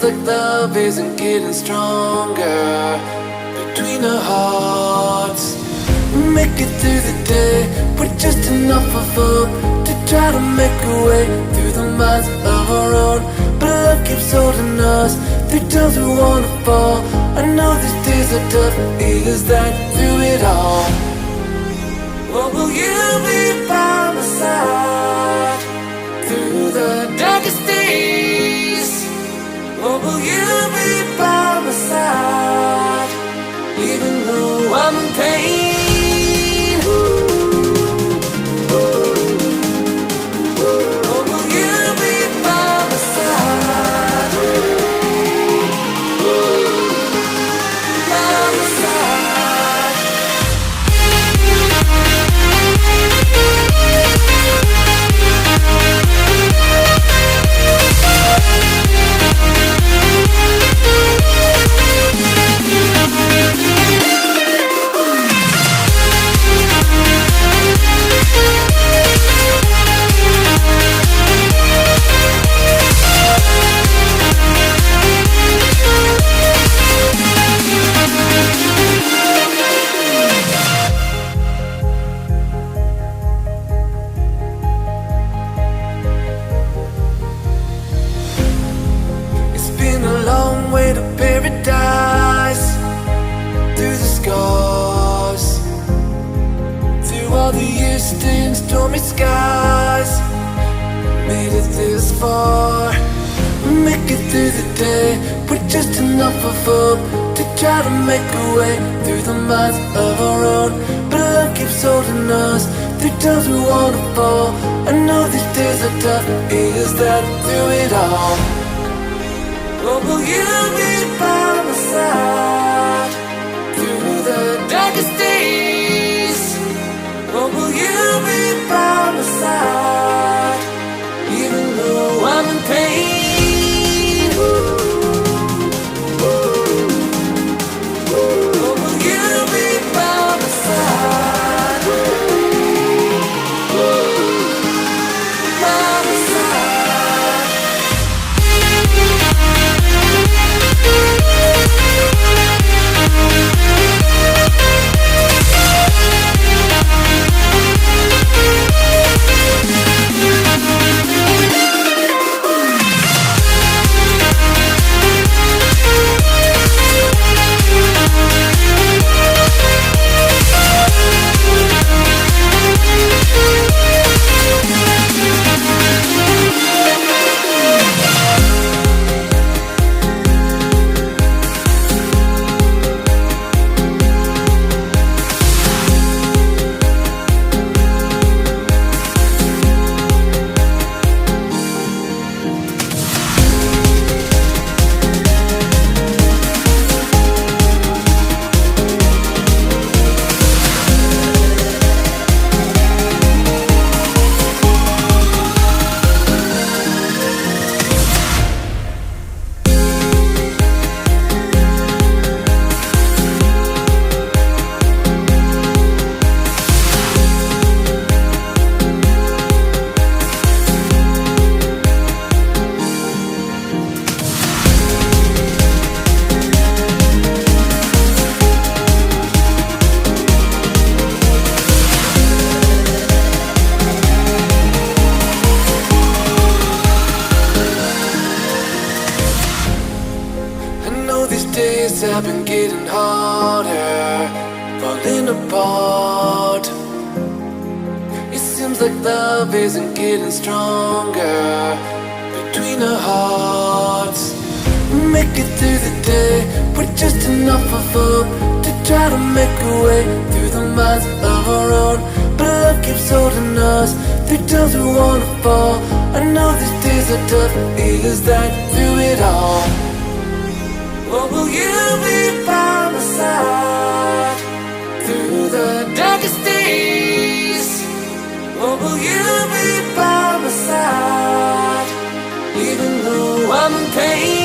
like love isn't getting stronger between our hearts. Make it through the day with just enough of hope to try to make a way through the minds of our own. But love keeps holding us through times we wanna fall. I know these days are tough, is that through it all? Or will you be by my side through the darkest days? Or will you be by my side even though I'm in pain? Stormy skies, made it this far. Make it through the day with just enough of hope to try to make a way through the minds of our own. But love keeps holding us through times we wanna fall. I know these days are tough, is that through it all? Or will you be by my side through the darkest days? Or will you be by my side even though I'm in pain? Or will you be by my side? By my side. Have been getting harder, falling apart. It seems like love isn't getting stronger between our hearts. Make it through the day with just enough of hope to try to make a way through the minds of our own. But love keeps holding us through times we wanna fall. I know these days are tough, is that through it all? Or will you be by my side through the darkest days? Or will you be by my side even though I'm in pain?